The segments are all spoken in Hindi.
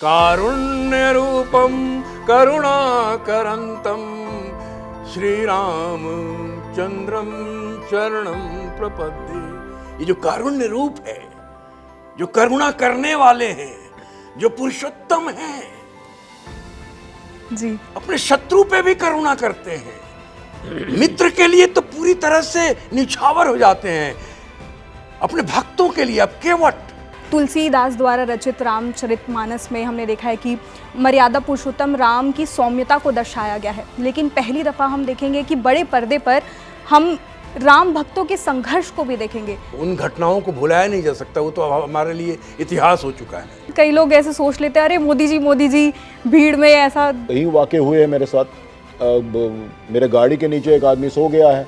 कारुण्य रूपम करुणाकरंतम श्रीराम चंद्रम चरणम प्रपद्ये। ये जो कारुण्य रूप है, जो करुणा करने वाले हैं, जो पुरुषोत्तम हैं, जी अपने शत्रु पे भी करुणा करते हैं, मित्र के लिए तो पूरी तरह से निछावर हो जाते हैं, अपने भक्तों के लिए अब केवट। तुलसीदास द्वारा रचित रामचरितमानस में हमने देखा है कि मर्यादा पुरुषोत्तम राम की सौम्यता को दर्शाया गया है, लेकिन पहली दफ़ा हम देखेंगे कि बड़े पर्दे पर हम राम भक्तों के संघर्ष को भी देखेंगे। उन घटनाओं को भुलाया नहीं जा सकता, वो तो हमारे लिए इतिहास हो चुका है। कई लोग ऐसे सोच लेते हैं, अरे मोदी जी भीड़ में ऐसा। कई वाक़े हुए हैं मेरे साथ। मेरे गाड़ी के नीचे एक आदमी सो गया है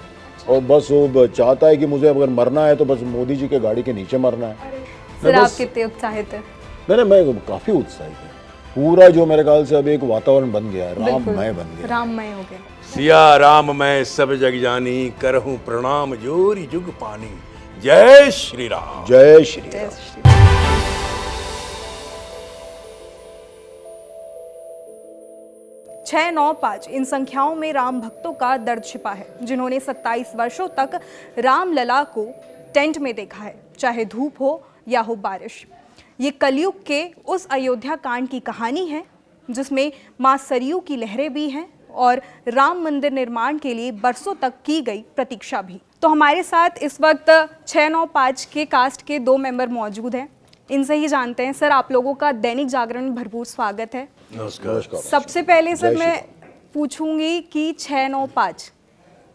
और बस वो चाहता है कि मुझे अगर मरना है तो बस मोदी जी के गाड़ी के नीचे मरना है। सर आप कितने उत्साहित हैं? मैं काफ़ी उत्साहित हूँ। पूरा जो मेरे ख्याल से अब एक वातावरण बन गया है, राममय बन गया, राममय हो गया। सिया राम मैं सब जग जानी, करहूं प्रणाम जोरी जुग पानी। जय श्री राम। जय श्री जय राम। श्री राम। 6, 9, 5 इन संख्याओं में राम भक्तों का दर्द छिपा है, जिन्होंने 27 वर्षों तक रामलला को टेंट में देखा है, चाहे धूप हो या हो बारिश। ये कलयुग के उस अयोध्या कांड की कहानी है जिसमें मां सरयू की लहरें भी हैं और राम मंदिर निर्माण के लिए बरसों तक की गई प्रतीक्षा भी। तो हमारे साथ इस वक्त 6, 9, 5 के कास्ट के 2 मेंबर मौजूद हैं। इनसे ही जानते हैं। सर आप लोगों का दैनिक जागरण में भरपूर स्वागत है। नमस्कार। सबसे पहले सर मैं पूछूंगी कि 6, 9, 5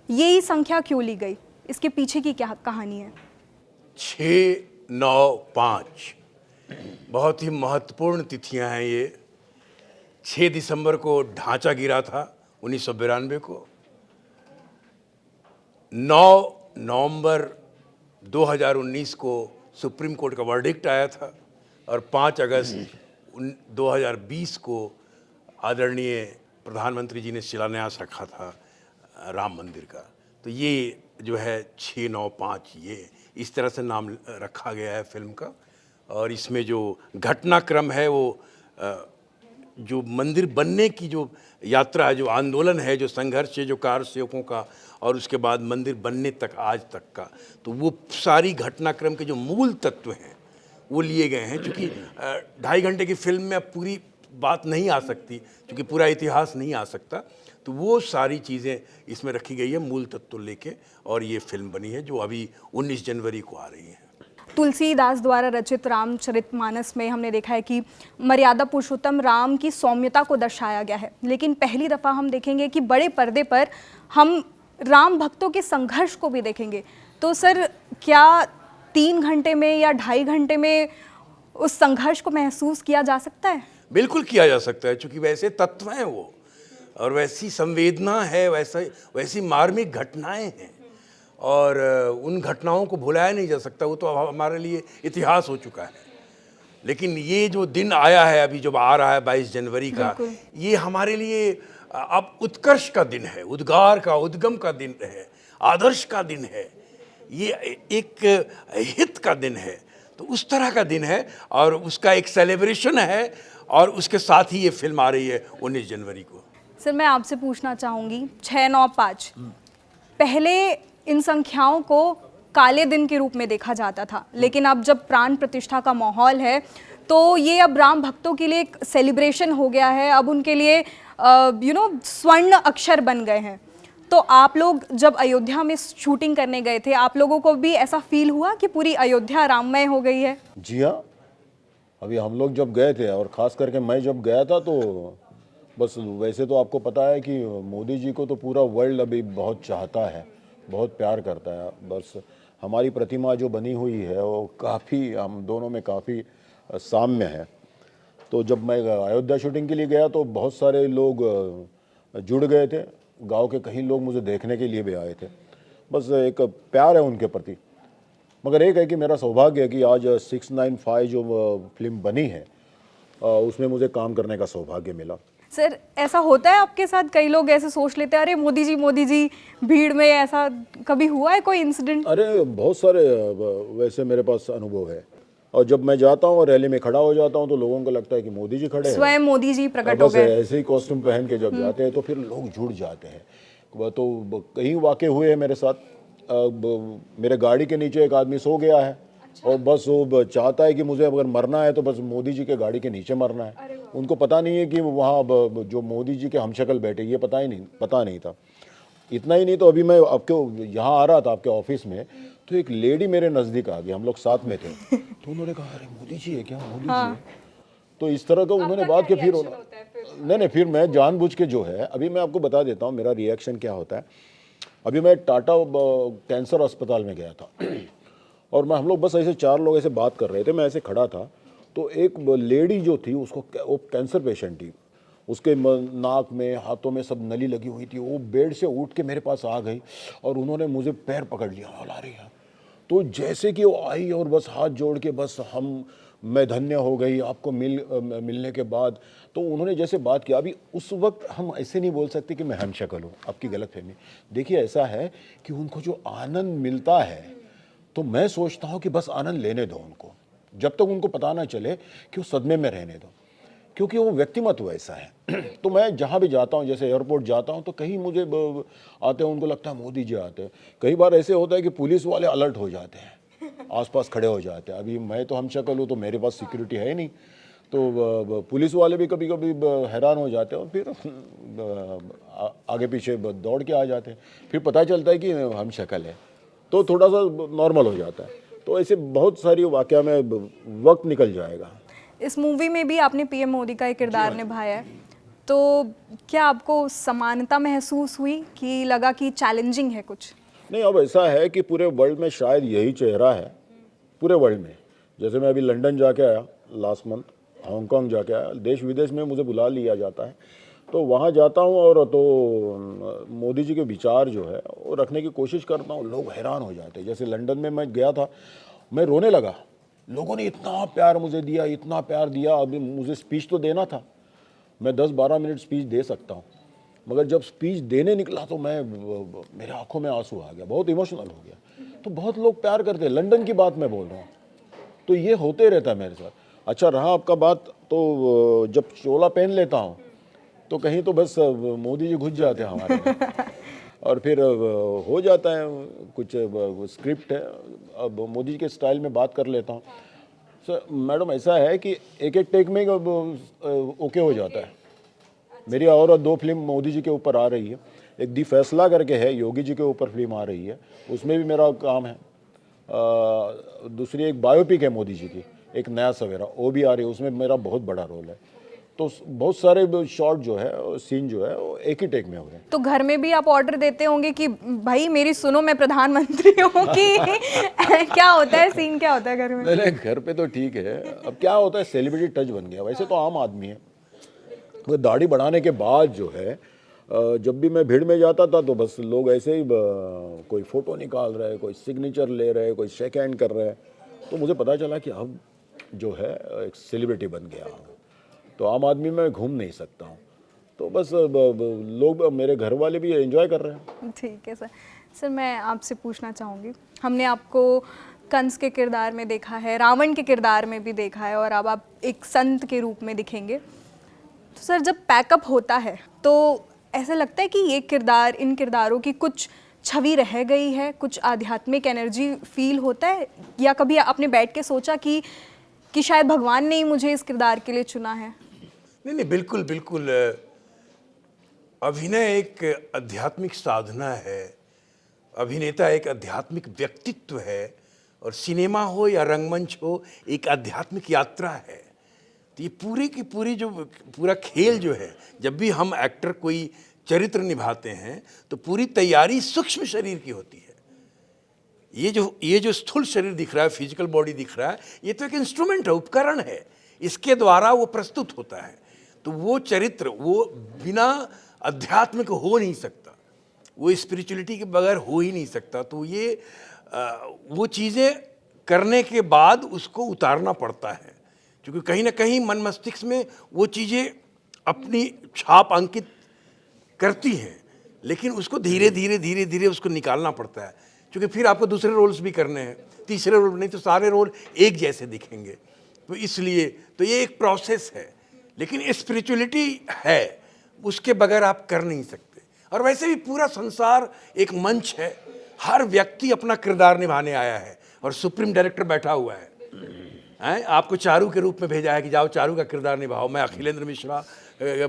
यही संख्या क्यों ली गई, इसके पीछे की क्या कहानी है? 6, 9, 5 बहुत ही महत्वपूर्ण तिथियां हैं ये। 6 दिसंबर को ढांचा गिरा था 1992 को। 9 नवंबर 2019 को सुप्रीम कोर्ट का वर्डिक्ट आया था और 5 अगस्त 2020 को आदरणीय प्रधानमंत्री जी ने शिलान्यास रखा था राम मंदिर का। तो ये जो है 6, 9, 5 ये इस तरह से नाम रखा गया है फिल्म का। और इसमें जो घटनाक्रम है वो जो मंदिर बनने की जो यात्रा है, जो आंदोलन है, जो संघर्ष है, जो कार सेवकों का और उसके बाद मंदिर बनने तक आज तक का, तो वो सारी घटनाक्रम के जो मूल तत्व हैं वो लिए गए हैं। क्योंकि 2.5 घंटे की फिल्म में अब पूरी बात नहीं आ सकती, क्योंकि पूरा इतिहास नहीं आ सकता, तो वो सारी चीज़ें इसमें रखी गई है मूल तत्व लेके, और ये फिल्म बनी है जो अभी 19 जनवरी को आ रही है। तुलसीदास द्वारा रचित रामचरितमानस में हमने देखा है कि मर्यादा पुरुषोत्तम राम की सौम्यता को दर्शाया गया है, लेकिन पहली दफ़ा हम देखेंगे कि बड़े पर्दे पर हम राम भक्तों के संघर्ष को भी देखेंगे। तो सर क्या 3 घंटे में या 2.5 घंटे में उस संघर्ष को महसूस किया जा सकता है? बिल्कुल किया जा सकता है, क्योंकि वैसे तत्व हैं वो, और वैसी संवेदना है, वैसी मार्मिक घटनाएं हैं, और उन घटनाओं को भुलाया नहीं जा सकता, वो तो हमारे लिए इतिहास हो चुका है। लेकिन ये जो दिन आया है अभी, जो आ रहा है 22 जनवरी का, ये हमारे लिए अब उत्कर्ष का दिन है, उद्गार का, उद्गम का दिन है, आदर्श का दिन है, ये एक हित का दिन है। तो उस तरह का दिन है और उसका एक सेलिब्रेशन है, और उसके साथ ही ये फिल्म आ रही है 19 जनवरी को। सर मैं आपसे पूछना चाहूँगी 6, 9, 5 पहले इन संख्याओं को काले दिन के रूप में देखा जाता था, लेकिन अब जब प्राण प्रतिष्ठा का माहौल है तो ये अब राम भक्तों के लिए एक सेलिब्रेशन हो गया है। अब उनके लिए स्वर्ण अक्षर बन गए हैं। तो आप लोग जब अयोध्या में शूटिंग करने गए थे, आप लोगों को भी ऐसा फील हुआ कि पूरी अयोध्या राममय हो गई है? जी हाँ, अभी हम लोग जब गए थे, और ख़ास करके मैं जब गया था, तो बस वैसे तो आपको पता है कि मोदी जी को तो पूरा वर्ल्ड अभी बहुत चाहता है, बहुत प्यार करता है। बस हमारी प्रतिमा जो बनी हुई है वो काफ़ी, हम दोनों में काफ़ी साम्य है। तो जब मैं अयोध्या शूटिंग के लिए गया तो बहुत सारे लोग जुड़ गए थे, गांव के कई लोग मुझे देखने के लिए भी आए थे। बस एक प्यार है उनके प्रति। मगर एक है कि मेरा सौभाग्य है कि आज 695 जो फिल्म बनी है उसमें मुझे काम करने का सौभाग्य मिला। सर ऐसा होता है आपके साथ? कई लोग ऐसे सोच लेते हैं, अरे मोदी जी भीड़ में, ऐसा कभी हुआ है कोई इंसिडेंट? अरे बहुत सारे वैसे मेरे पास अनुभव है। और जब मैं जाता हूँ और रैली में खड़ा हो जाता हूँ तो लोगों को लगता है कि मोदी जी खड़े हैं। स्वयं मोदी जी प्रकट हो बस गए। ऐसे ही कॉस्ट्यूम पहन के जब जाते हैं तो फिर लोग जुड़ जाते हैं। वह तो कई वाक़े हुए हैं मेरे साथ। मेरे गाड़ी के नीचे एक आदमी सो गया है और बस वो चाहता है कि मुझे अगर मरना है तो बस मोदी जी के गाड़ी के नीचे मरना है। उनको पता नहीं है कि वहाँ जो मोदी जी के हमशक्ल बैठे, ये पता नहीं था। इतना ही नहीं तो अभी मैं आपके यहाँ आ रहा था आपके ऑफिस में, तो एक लेडी मेरे नज़दीक आ गई, हम लोग साथ में थे, तो उन्होंने कहा अरे मोदी जी है क्या, मोदी जी है। तो इस तरह का उन्होंने बात की। फिर नहीं, फिर मैं जानबूझ के जो है, अभी मैं आपको बता देता हूँ मेरा रिएक्शन क्या होता है। अभी मैं टाटा कैंसर अस्पताल में गया था और हम लोग बस ऐसे 4 लोग ऐसे बात कर रहे थे, मैं ऐसे खड़ा था, तो एक लेडी जो थी उसको, वो कैंसर पेशेंट थी, उसके नाक में हाथों में सब नली लगी हुई थी। वो बेड से उठ के मेरे पास आ गई और उन्होंने मुझे पैर पकड़ लिया, बोला रही है। तो जैसे कि वो आई और बस हाथ जोड़ के बस मैं धन्य हो गई आपको मिलने के बाद। तो उन्होंने जैसे बात किया, अभी उस वक्त हम ऐसे नहीं बोल सकते कि मैं हमशक्ल हूँ, आपकी गलतफहमी। देखिए ऐसा है कि उनको जो आनंद मिलता है तो मैं सोचता हूँ कि बस आनंद लेने दो उनको, जब तक उनको पता ना चले कि वो सदमे में रहने दो, क्योंकि वो व्यक्तिमत्व ऐसा है। तो मैं जहाँ भी जाता हूँ, जैसे एयरपोर्ट जाता हूँ तो कहीं मुझे आते हैं, उनको लगता है मोदी जी आते हैं। कई बार ऐसे होता है कि पुलिस वाले अलर्ट हो जाते हैं, आसपास खड़े हो जाते हैं। अभी मैं तो हमशक्ल हूँ तो मेरे पास सिक्योरिटी है ही नहीं, तो पुलिस वाले भी कभी कभी हैरान हो जाते हैं और फिर आगे पीछे दौड़ के आ जाते हैं। फिर पता चलता है कि हमशक्ल है तो थोड़ा सा नॉर्मल हो जाता है। तो ऐसे बहुत सारी वाक़या में वक्त निकल जाएगा। इस मूवी में भी आपने पीएम मोदी का एक किरदार निभाया है, तो क्या आपको समानता महसूस हुई कि लगा कि चैलेंजिंग है कुछ? नहीं, अब ऐसा है कि पूरे वर्ल्ड में शायद यही चेहरा है, पूरे वर्ल्ड में। जैसे मैं अभी लंदन जाके आया लास्ट मंथ, हांगकांग जाके आया, देश विदेश में मुझे बुला लिया जाता है, तो वहाँ जाता हूँ और तो मोदी जी के विचार जो है वो रखने की कोशिश करता हूँ। लोग हैरान हो जाते हैं। जैसे लंदन में मैं गया था, मैं रोने लगा। लोगों ने इतना प्यार मुझे दिया, इतना प्यार दिया। अभी मुझे स्पीच तो देना था, मैं 10-12 मिनट स्पीच दे सकता हूँ, मगर जब स्पीच देने निकला तो मेरे आंखों में आंसू आ गया, बहुत इमोशनल हो गया। तो बहुत लोग प्यार करते हैं, लंदन की बात मैं बोल रहा हूँ। तो ये होते रहता है मेरे साथ। अच्छा रहा आपका बात, तो जब चोला पहन लेता हूँ तो कहीं तो बस मोदी जी घुस जाते हैं हमारे में। और फिर हो जाता है कुछ स्क्रिप्ट है, अब मोदी जी के स्टाइल में बात कर लेता हूँ। सर मैडम ऐसा है कि एक एक टेक में ओके हो जाता है। मेरी और 2 फिल्म मोदी जी के ऊपर आ रही है, एक दी फैसला करके है, योगी जी के ऊपर फिल्म आ रही है, उसमें भी मेरा काम है। दूसरी एक बायोपिक है मोदी जी की, एक नया सवेरा, वो भी आ रही है, उसमें मेरा बहुत बड़ा रोल है। तो बहुत सारे शॉट जो है, सीन जो है, वो एक ही टेक में हो रहे हैं। तो घर में भी आप ऑर्डर देते होंगे कि भाई मेरी सुनो, मैं प्रधानमंत्री हूँ कि क्या होता है, सीन क्या होता है घर में? नहीं, घर पे तो ठीक है। अब क्या होता है, सेलिब्रिटी टच बन गया, वैसे तो आम आदमी है। वो दाढ़ी बढ़ाने के बाद जो है, जब भी मैं भीड़ में जाता था तो बस लोग ऐसे ही कोई फ़ोटो निकाल रहे, कोई सिग्नेचर ले रहे, कोई शेक हैंड कर रहे, तो मुझे पता चला कि अब जो है एक सेलिब्रिटी बन गया हूँ, तो आम आदमी में घूम नहीं सकता हूँ। तो बस लोग, मेरे घर वाले भी एंजॉय कर रहे हैं। ठीक है सर। सर मैं आपसे पूछना चाहूँगी, हमने आपको कंस के किरदार में देखा है, रावण के किरदार में भी देखा है, और अब आप एक संत के रूप में दिखेंगे। तो सर जब पैकअप होता है तो ऐसा लगता है कि ये किरदार, इन किरदारों की कुछ छवि रह गई है, कुछ आध्यात्मिक एनर्जी फील होता है, या कभी आपने बैठ के सोचा कि शायद भगवान ने ही मुझे इस किरदार के लिए चुना है? नहीं, बिल्कुल बिल्कुल। अभिनय एक आध्यात्मिक साधना है, अभिनेता एक आध्यात्मिक व्यक्तित्व है, और सिनेमा हो या रंगमंच हो, एक आध्यात्मिक यात्रा है। तो ये पूरी की पूरी जो पूरा खेल जो है, जब भी हम एक्टर कोई चरित्र निभाते हैं तो पूरी तैयारी सूक्ष्म शरीर की होती है। ये जो स्थूल शरीर दिख रहा है, फिजिकल बॉडी दिख रहा है, ये तो एक इंस्ट्रूमेंट है, उपकरण है, इसके द्वारा वो प्रस्तुत होता है। तो वो चरित्र वो बिना अध्यात्म के हो नहीं सकता, वो स्पिरिचुअलिटी के बगैर हो ही नहीं सकता। तो ये वो चीज़ें करने के बाद उसको उतारना पड़ता है, क्योंकि कहीं ना कहीं मन मस्तिष्क में वो चीज़ें अपनी छाप अंकित करती हैं, लेकिन उसको धीरे धीरे उसको निकालना पड़ता है। क्योंकि फिर आपको दूसरे रोल्स भी करने हैं, तीसरे रोल नहीं तो सारे रोल एक जैसे दिखेंगे। तो इसलिए तो ये एक प्रोसेस है, लेकिन स्पिरिचुअलिटी है, उसके बगैर आप कर नहीं सकते। और वैसे भी पूरा संसार एक मंच है, हर व्यक्ति अपना किरदार निभाने आया है और सुप्रीम डायरेक्टर बैठा हुआ है। आपको चारू के रूप में भेजा है कि जाओ चारू का किरदार निभाओ। मैं अखिलेंद्र मिश्रा,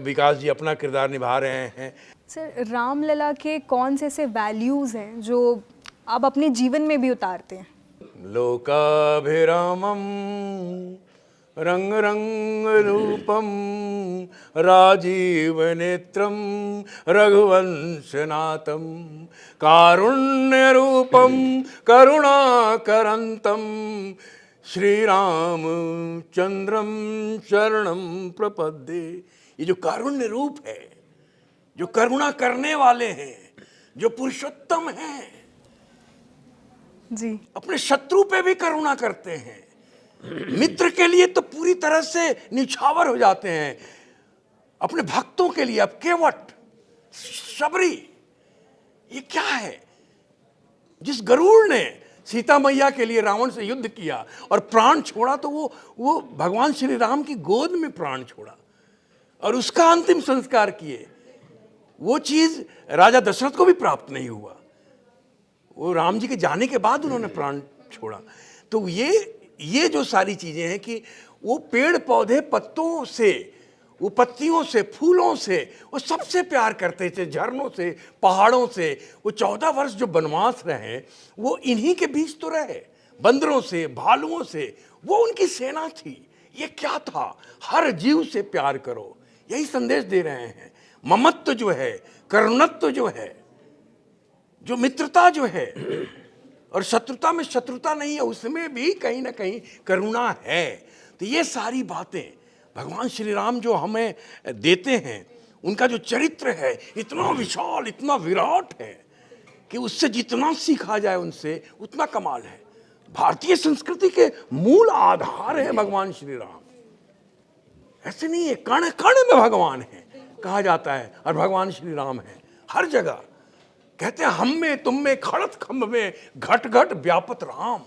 विकास जी अपना किरदार निभा रहे हैं। सर, रामलला के कौन से ऐसे वैल्यूज़ हैं जो आप अपने जीवन में भी उतारते हैं? लोकाभिरामम रंग रंग रूपम राजीव नेत्रम रघुवंशनाथम कारुण्य रूपम करुणाकरंतम श्री राम चंद्रम शरणम प्रपद्ये। ये जो कारुण्य रूप है, जो करुणा करने वाले हैं, जो पुरुषोत्तम हैं, जी, अपने शत्रु पे भी करुणा करते हैं, मित्र के लिए तो पूरी तरह से निछावर हो जाते हैं, अपने भक्तों के लिए अब केवट शबरी। ये क्या है? जिस गरुड़ ने सीता मैया के लिए रावण से युद्ध किया और प्राण छोड़ा, तो वो भगवान श्री राम की गोद में प्राण छोड़ा और उसका अंतिम संस्कार किए। वो चीज राजा दशरथ को भी प्राप्त नहीं हुआ, वो राम जी के जाने के बाद उन्होंने प्राण छोड़ा। तो ये जो सारी चीजें हैं कि वो पेड़ पौधे पत्तों से, वो पत्तियों से, फूलों से, वो सबसे प्यार करते थे, झरनों से, पहाड़ों से। वो 14 वर्ष जो वनवास रहे, वो इन्हीं के बीच तो रहे, बंदरों से, भालुओं से। वो उनकी सेना थी। ये क्या था? हर जीव से प्यार करो, यही संदेश दे रहे हैं। ममत्व जो है, करुणत्व जो है, जो मित्रता जो है, और शत्रुता में शत्रुता नहीं है, उसमें भी कहीं ना कहीं करुणा है। तो ये सारी बातें भगवान श्री राम जो हमें देते हैं, उनका जो चरित्र है इतना विशाल, इतना विराट है कि उससे जितना सीखा जाए उनसे उतना कमाल है। भारतीय संस्कृति के मूल आधार है भगवान श्री राम। ऐसे नहीं है, कण कण में भगवान है कहा जाता है, और भगवान श्री राम है हर जगह। कहते हैं हम में, तुम में, खड़त खम्भ में, घट घट व्यापत राम।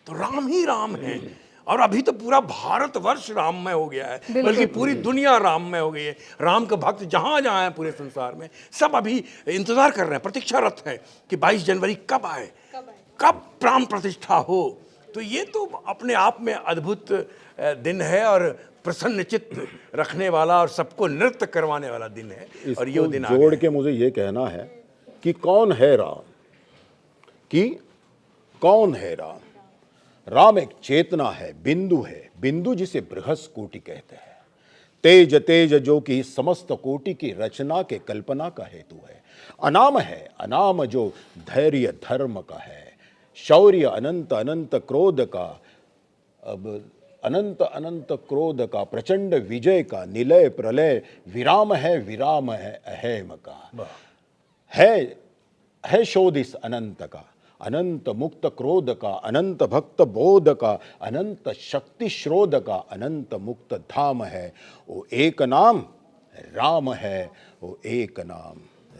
तो राम ही राम है। और अभी तो पूरा भारतवर्ष राममय हो गया है, बल्कि पूरी दुनिया राममय हो गई है। राम के भक्त जहां जहां हैं पूरे संसार में, सब अभी इंतजार कर रहे हैं, प्रतीक्षारत है कि 22 जनवरी कब आए, कब प्राण प्रतिष्ठा हो। तो ये तो अपने आप में अद्भुत दिन है और प्रसन्न चित्त रखने वाला और सबको नृत्य करवाने वाला दिन है। और ये दिन जोड़ के मुझे ये कहना है कि कौन है राम, कि कौन है राम। राम एक चेतना है, बिंदु है, बिंदु जिसे बृहस् कोटि कहते हैं। तेज तेज जो कि समस्त कोटि की रचना के कल्पना का हेतु है। अनाम है, अनाम जो धैर्य धर्म का है। शौर्य अनंत अनंत क्रोध का, अब अनंत अनंत क्रोध का, प्रचंड विजय का, निलय प्रलय विराम है, विराम है अहेम का। है शोध इस अनंत का, अनंत मुक्त क्रोध का, अनंत भक्त बोध का, अनंत शक्ति श्रोध का, अनंत मुक्त धाम है। वो एक नाम राम है, वो एक नाम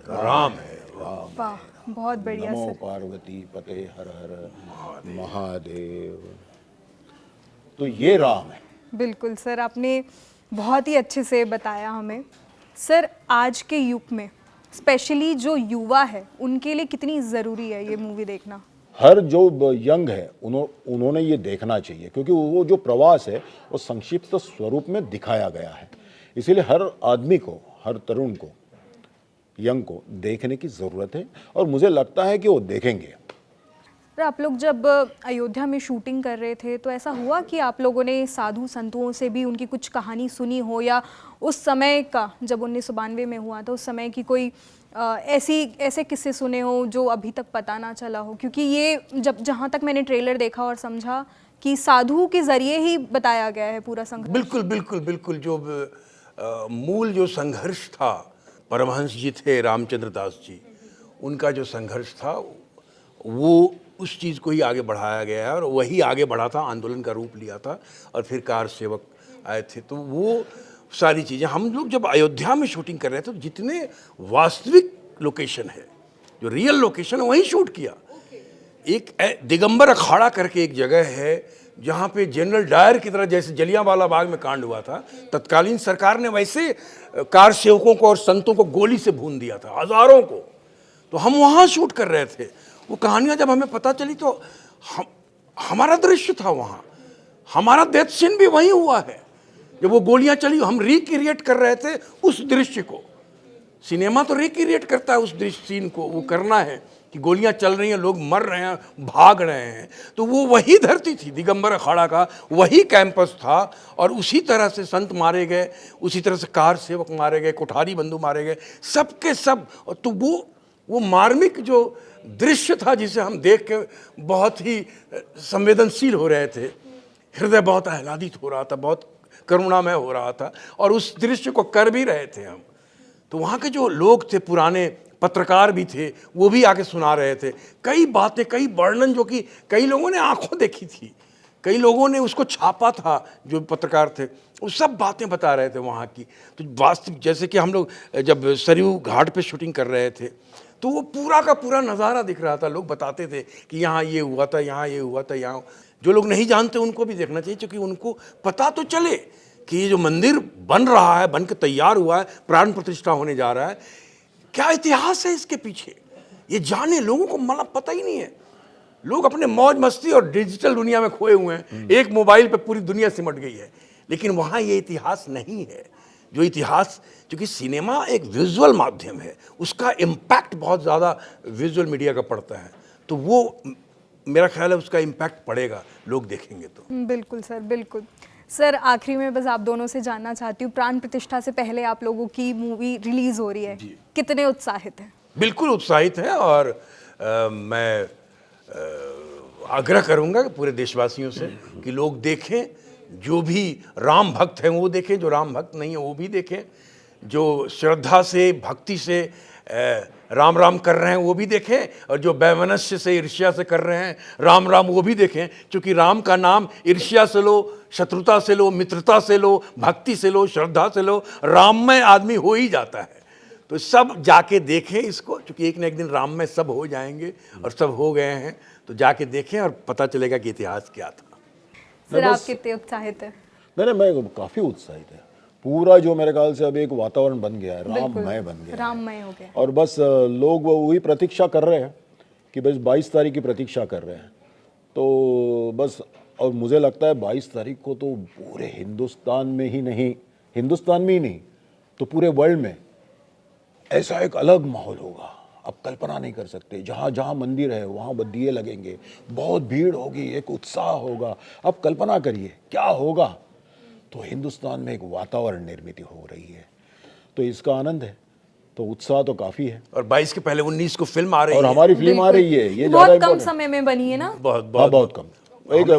राम है। वाह, बहुत बढ़िया नमो सर। पार्वती पते हर हर महादेव। तो ये राम है। बिल्कुल सर, आपने बहुत ही अच्छे से बताया हमें। सर, आज के युग में स्पेशली जो युवा है उनके लिए कितनी ज़रूरी है ये मूवी देखना? हर जो यंग है उन्होंने ये देखना चाहिए, क्योंकि वो जो प्रवास है वो संक्षिप्त स्वरूप में दिखाया गया है। इसीलिए हर आदमी को, हर तरुण को, यंग को देखने की ज़रूरत है, और मुझे लगता है कि वो देखेंगे। सर, आप लोग जब अयोध्या में शूटिंग कर रहे थे तो ऐसा हुआ कि आप लोगों ने साधु संतों से भी उनकी कुछ कहानी सुनी हो, या उस समय का, जब 1992 में हुआ था उस समय की कोई ऐसे किस्से सुने हो जो अभी तक पता ना चला हो? क्योंकि ये जहाँ तक मैंने ट्रेलर देखा और समझा कि साधु के ज़रिए ही बताया गया है पूरा संघर्ष। बिल्कुल बिल्कुल बिल्कुल। जो मूल जो संघर्ष था, परमहंस जी थे रामचंद्र दास जी, उनका जो संघर्ष था वो उस चीज़ को ही आगे बढ़ाया गया है, और वही आगे बढ़ा था, आंदोलन का रूप लिया था, और फिर कार सेवक आए थे। तो वो सारी चीज़ें हम लोग जब अयोध्या में शूटिंग कर रहे थे तो जितने वास्तविक लोकेशन है, जो रियल लोकेशन है, वहीं शूट किया। दिगंबर अखाड़ा करके एक जगह है जहाँ पे जनरल डायर की तरह, जैसे जलियांवाला बाग में कांड हुआ था, तत्कालीन सरकार ने वैसे कार सेवकों को और संतों को गोली से भून दिया था, हजारों को। तो हम वहाँ शूट कर रहे थे। वो कहानियाँ जब हमें पता चली तो हमारा दृश्य था वहाँ, हमारा डेथ सीन भी वहीं हुआ है। जब वो गोलियाँ चली हम रिक्रिएट कर रहे थे उस दृश्य को। सिनेमा तो रिक्रिएट करता है उस दृश्य सीन को, वो करना है कि गोलियां चल रही हैं, लोग मर रहे हैं, भाग रहे हैं। तो वो वही धरती थी, दिगंबर अखाड़ा का वही कैंपस था। और उसी तरह से संत मारे गए, उसी तरह से कार सेवक मारे गए, कोठारी बंधु मारे गए, सबके सब। तो वो मार्मिक जो दृश्य था जिसे हम देख के बहुत ही संवेदनशील हो रहे थे, हृदय बहुत आह्लादित हो रहा था, बहुत करुणामय हो रहा था, और उस दृश्य को कर भी रहे थे हम। तो वहाँ के जो लोग थे, पुराने पत्रकार भी थे, वो भी आके सुना रहे थे कई बातें, कई वर्णन जो कि कई लोगों ने आंखों देखी थी, कई लोगों ने उसको छापा था, जो पत्रकार थे वो सब बातें बता रहे थे वहाँ की। तो वास्तविक जैसे कि हम लोग जब सरयू घाट पे शूटिंग कर रहे थे तो वो पूरा का पूरा नज़ारा दिख रहा था। लोग बताते थे कि यहाँ ये हुआ था, यहाँ ये हुआ था, यहाँ। जो लोग नहीं जानते उनको भी देखना चाहिए, क्योंकि उनको पता तो चले कि ये जो मंदिर बन रहा है, बन के तैयार हुआ है, प्राण प्रतिष्ठा होने जा रहा है, क्या इतिहास है इसके पीछे, ये जाने। लोगों को मतलब पता ही नहीं है। लोग अपने मौज मस्ती और डिजिटल दुनिया में खोए हुए हैं। एक मोबाइल पे पूरी दुनिया सिमट गई है, लेकिन वहाँ ये इतिहास नहीं है। जो इतिहास, क्योंकि सिनेमा एक विजुअल माध्यम है, उसका इम्पैक्ट बहुत ज़्यादा विजुअल मीडिया का पड़ता है। तो वो मेरा ख्याल है उसका इम्पैक्ट पड़ेगा, लोग देखेंगे तो। बिल्कुल सर, बिल्कुल। सर आखिरी में बस आप दोनों से जानना चाहती हूँ, प्राण प्रतिष्ठा से पहले आप लोगों की मूवी रिलीज हो रही है, कितने उत्साहित हैं? बिल्कुल उत्साहित है। और मैं आग्रह करूंगा कि पूरे देशवासियों से कि लोग देखें, जो भी राम भक्त हैं वो देखें, जो राम भक्त नहीं है वो भी देखें, जो श्रद्धा से भक्ति से राम राम कर रहे हैं वो भी देखें, और जो वैमनस्य से ईर्ष्या से कर रहे हैं राम राम वो भी देखें। क्योंकि राम का नाम ईर्ष्या से लो, शत्रुता से लो, मित्रता से लो, भक्ति से लो, श्रद्धा से लो, राममय आदमी हो ही जाता है। तो सब जाके देखें इसको, क्योंकि एक न एक दिन राम में सब हो जाएंगे, और सब हो गए हैं। तो जाके देखें और पता चलेगा कि इतिहास क्या था। सर आप कितने उत्साहित हैं? मैं काफ़ी उत्साहित है। पूरा जो मेरे ख्याल से अब एक वातावरण बन गया है, राममय बन गया है, राममय हो गया। और बस लोग वही प्रतीक्षा कर रहे हैं कि बस 22 तारीख की प्रतीक्षा कर रहे हैं। तो बस, और मुझे लगता है 22 तारीख को तो पूरे हिंदुस्तान में ही नहीं तो पूरे वर्ल्ड में ऐसा एक अलग माहौल होगा, आप कल्पना नहीं कर सकते। जहाँ जहाँ मंदिर है वहाँ दिए लगेंगे, बहुत भीड़ होगी, एक उत्साह होगा। आप कल्पना करिए क्या होगा। तो हिंदुस्तान में एक वातावरण निर्मित हो रही है, तो इसका आनंद है, तो उत्साह तो काफ़ी है। और 22 के पहले 19 को फिल्म आ रही है, और हमारी फिल्म आ रही है, ये बहुत कम समय में बनी है ना? बहुत कम। एक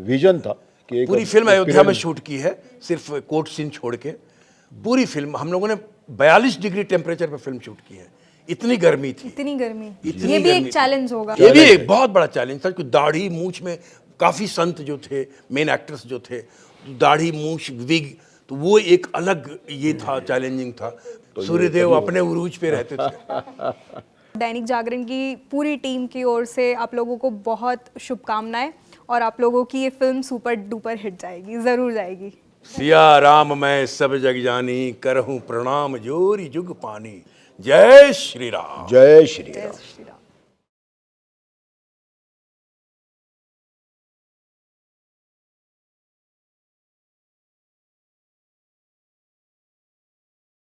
विजन था कि एक पूरी फिल्म अयोध्या में शूट की है, सिर्फ कोर्ट सीन छोड़ के। पूरी फिल्म हम लोगों ने 42 डिग्री टेम्परेचर पे फिल्म शूट की है। इतनी गर्मी थी, इतनी गर्मी, इतनी ये भी गर्मी एक चैलेंज होगा। ये भी एक बहुत बड़ा चैलेंज था, क्योंकि दाढ़ी मूछ में काफ़ी संत जो थे, मेन एक्टर्स जो थे, दाढ़ी मूछ विग, तो वो एक अलग ये था, चैलेंजिंग था। सूर्यदेव अपने उरूज पे रहते थे। दैनिक जागरण की पूरी टीम की ओर से आप लोगों को बहुत शुभकामनाएं, और आप लोगों की ये फिल्म सुपर डुपर हिट जाएगी, ज़रूर जाएगी। सिया राम मैं सब जग जानी, करहूँ प्रणाम जोरी जुग पानी। जय श्री राम। जय श्री राम।